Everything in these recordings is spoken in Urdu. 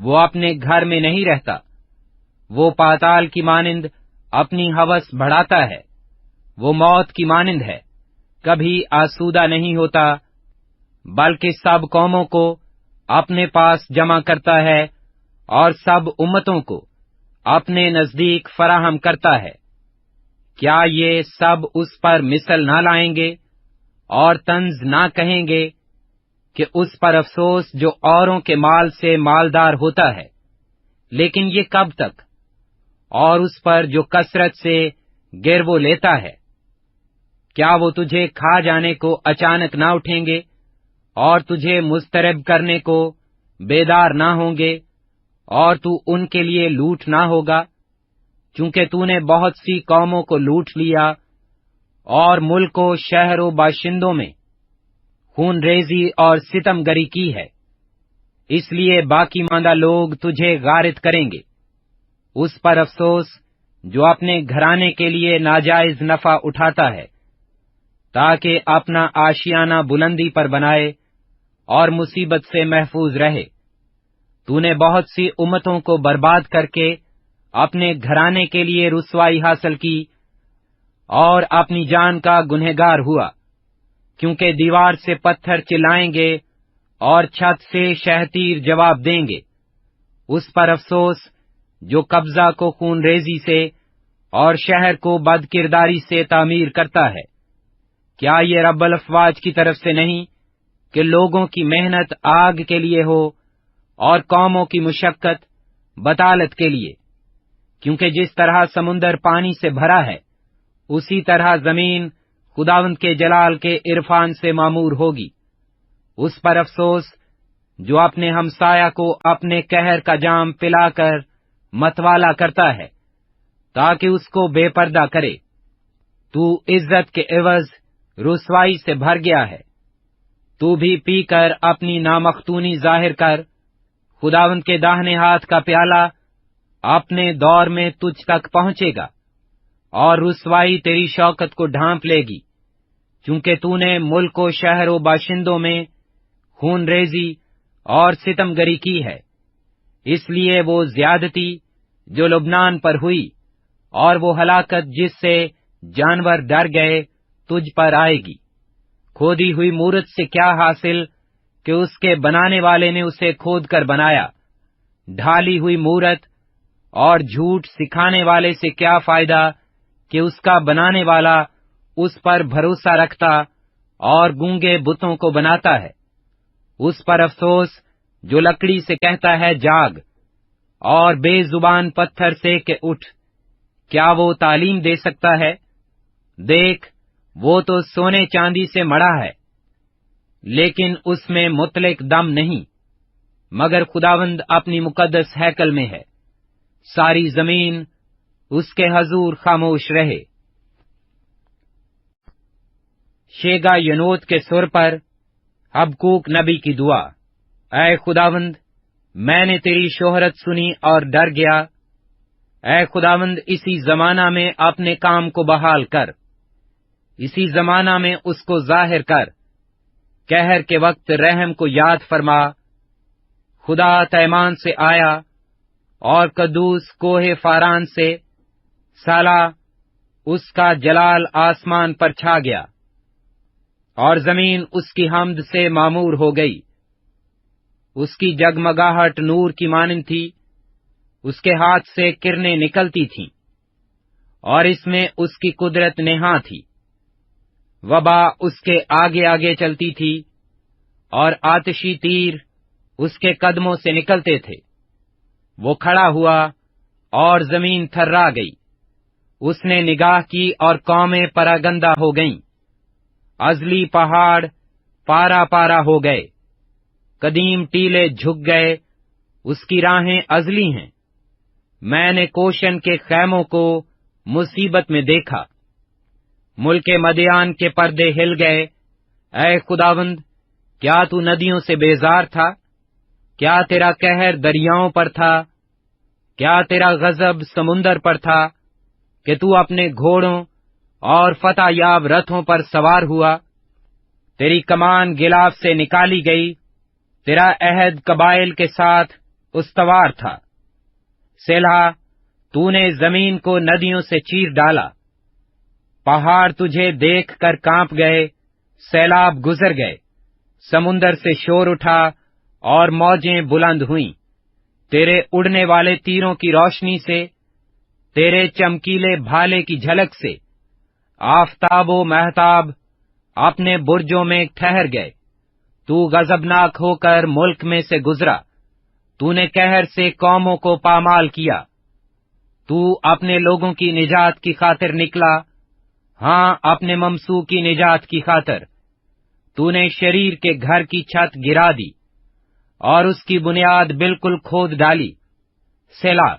وہ اپنے گھر میں نہیں رہتا، وہ پاتال کی مانند اپنی ہوس بڑھاتا ہے، وہ موت کی مانند ہے، کبھی آسودہ نہیں ہوتا، بلکہ سب قوموں کو اپنے پاس جمع کرتا ہے اور سب امتوں کو اپنے نزدیک فراہم کرتا ہے۔ کیا یہ سب اس پر مثل نہ لائیں گے اور طنز نہ کہیں گے کہ اس پر افسوس جو اوروں کے مال سے مالدار ہوتا ہے، لیکن یہ کب تک؟ اور اس پر جو کثرت سے گرو لیتا ہے، کیا وہ تجھے کھا جانے کو اچانک نہ اٹھیں گے اور تجھے مضطرب کرنے کو بیدار نہ ہوں گے، اور تو ان کے لیے لوٹ نہ ہوگا؟ چونکہ تو نے بہت سی قوموں کو لوٹ لیا اور ملک و شہر و باشندوں میں خون ریزی اور ستم گری کی ہے، اس لیے باقی ماندہ لوگ تجھے غارت کریں گے۔ اس پر افسوس جو اپنے گھرانے کے لیے ناجائز نفع اٹھاتا ہے، تاکہ اپنا آشیانہ بلندی پر بنائے اور مصیبت سے محفوظ رہے۔ تو نے بہت سی امتوں کو برباد کر کے اپنے گھرانے کے لیے رسوائی حاصل کی اور اپنی جان کا گنہگار ہوا، کیونکہ دیوار سے پتھر چلائیں گے اور چھت سے شہتیر جواب دیں گے۔ اس پر افسوس جو قبضہ کو خون ریزی سے اور شہر کو بد کرداری سے تعمیر کرتا ہے۔ کیا یہ رب الافواج کی طرف سے نہیں کہ لوگوں کی محنت آگ کے لیے ہو اور قوموں کی مشقت بطالت کے لیے؟ کیونکہ جس طرح سمندر پانی سے بھرا ہے، اسی طرح زمین خداوند کے جلال کے عرفان سے معمور ہوگی۔ اس پر افسوس جو اپنے ہمسایہ کو اپنے قہر کا جام پلا کر متوالا کرتا ہے، تاکہ اس کو بے پردہ کرے۔ تو عزت کے عوض رسوائی سے بھر گیا ہے، تو بھی پی کر اپنی نامختونی ظاہر کر۔ خداوند کے داہنے ہاتھ کا پیالہ اپنے دور میں تجھ تک پہنچے گا، اور رسوائی تیری شوکت کو ڈھانپ لے گی، چونکہ تو نے ملک و شہر و باشندوں میں خون ریزی اور ستم گری کی ہے۔ اس لیے وہ زیادتی جو لبنان پر ہوئی اور وہ ہلاکت جس سے جانور ڈر گئے تجھ پر آئے گی۔ کھودی ہوئی مورت سے کیا حاصل کہ اس کے بنانے والے نے اسے کھود کر بنایا؟ ڈھالی ہوئی مورت اور جھوٹ سکھانے والے سے کیا فائدہ کہ اس کا بنانے والا اس پر بھروسہ رکھتا اور گونگے بتوں کو بناتا ہے۔ اس پر افسوس جو لکڑی سے کہتا ہے جاگ، اور بے زبان پتھر سے کہ اٹھ، کیا وہ تعلیم دے سکتا ہے؟ دیکھ، وہ تو سونے چاندی سے مڑا ہے، لیکن اس میں مطلق دم نہیں، مگر خداوند اپنی مقدس ہیکل میں ہے۔ ساری زمین اس کے حضور خاموش رہے۔ شیگا ینوت کے سر پر حبقوق نبی کی دعا۔ اے خداوند، میں نے تیری شہرت سنی اور ڈر گیا۔ اے خداوند، اسی زمانہ میں اپنے کام کو بحال کر، اسی زمانہ میں اس کو ظاہر کر۔ قہر کے وقت رحم کو یاد فرما۔ خدا تیمان سے آیا اور قدوس کوہ فاران سے، سالہ اس کا جلال آسمان پر چھا گیا، اور زمین اس کی حمد سے معمور ہو گئی۔ اس کی جگمگاہٹ نور کی مانند تھی، اس کے ہاتھ سے کرنیں نکلتی تھیں، اور اس میں اس کی قدرت نہاں تھی۔ وبا اس کے آگے آگے چلتی تھی، اور آتشی تیر اس کے قدموں سے نکلتے تھے۔ وہ کھڑا ہوا اور زمین تھرا گئی۔ اس نے نگاہ کی اور قومیں پراگندہ ہو گئیں۔ ازلی پہاڑ پارا پارا ہو گئے، قدیم ٹیلے جھک گئے، اس کی راہیں ازلی ہیں۔ میں نے کوشن کے خیموں کو مصیبت میں دیکھا، ملک مدیان کے پردے ہل گئے۔ اے خداوند، کیا تو ندیوں سے بیزار تھا؟ کیا تیرا قہر دریاؤں پر تھا؟ کیا تیرا غضب سمندر پر تھا کہ تو اپنے گھوڑوں اور فتح یاب رتھوں پر سوار ہوا؟ تیری کمان گلاف سے نکالی گئی، تیرا عہد قبائل کے ساتھ استوار تھا۔ سیلہ، تو نے زمین کو ندیوں سے چیر ڈالا، پہاڑ تجھے دیکھ کر کانپ گئے، سیلاب گزر گئے، سمندر سے شور اٹھا اور موجیں بلند ہوئیں، تیرے اڑنے والے تیروں کی روشنی سے، تیرے چمکیلے بھالے کی جھلک سے آفتاب و مہتاب اپنے برجوں میں ٹھہر گئے۔ تو غضبناک ہو کر ملک میں سے گزرا، تو نے قہر سے قوموں کو پامال کیا۔ تو اپنے لوگوں کی نجات کی خاطر نکلا، ہاں اپنے ممسو کی نجات کی خاطر۔ تو نے شریر کے گھر کی چھت گرا دی اور اس کی بنیاد بالکل کھود ڈالی۔ سیلا،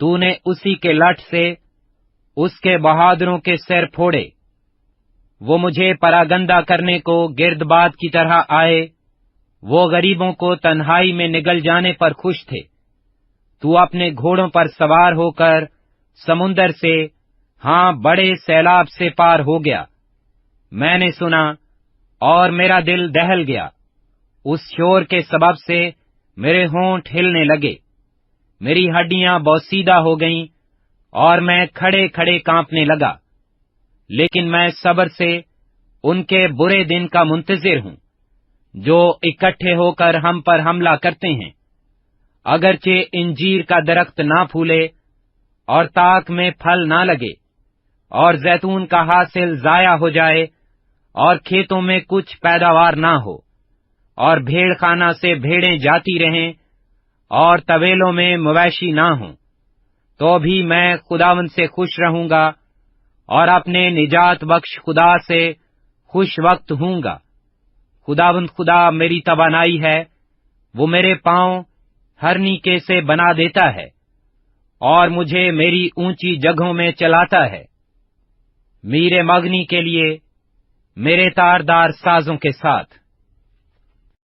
تو نے اسی کے لٹ سے اس کے بہادروں کے سر پھوڑے۔ وہ مجھے پراگندہ کرنے کو گردباد کی طرح آئے، وہ غریبوں کو تنہائی میں نگل جانے پر خوش تھے۔ تو اپنے گھوڑوں پر سوار ہو کر سمندر سے، ہاں بڑے سیلاب سے پار ہو گیا۔ میں نے سنا اور میرا دل دہل گیا، اس شور کے سبب سے میرے ہونٹ ہلنے لگے، میری ہڈیاں بوسیدہ ہو گئیں اور میں کھڑے کھڑے کانپنے لگا۔ لیکن میں صبر سے ان کے برے دن کا منتظر ہوں، جو اکٹھے ہو کر ہم پر حملہ کرتے ہیں۔ اگرچہ انجیر کا درخت نہ پھولے اور تاک میں پھل نہ لگے، اور زیتون کا حاصل ضائع ہو جائے، اور کھیتوں میں کچھ پیداوار نہ ہو، اور بھیڑ خانہ سے بھیڑیں جاتی رہیں، اور طویلوں میں مویشی نہ ہوں، تو بھی میں خداوند سے خوش رہوں گا اور اپنے نجات بخش خدا سے خوش وقت ہوں گا۔ خداوند خدا میری توانائی ہے، وہ میرے پاؤں ہر نیکے سے بنا دیتا ہے اور مجھے میری اونچی جگہوں میں چلاتا ہے، میرے مغنی کے لیے میرے تاردار سازوں کے ساتھ۔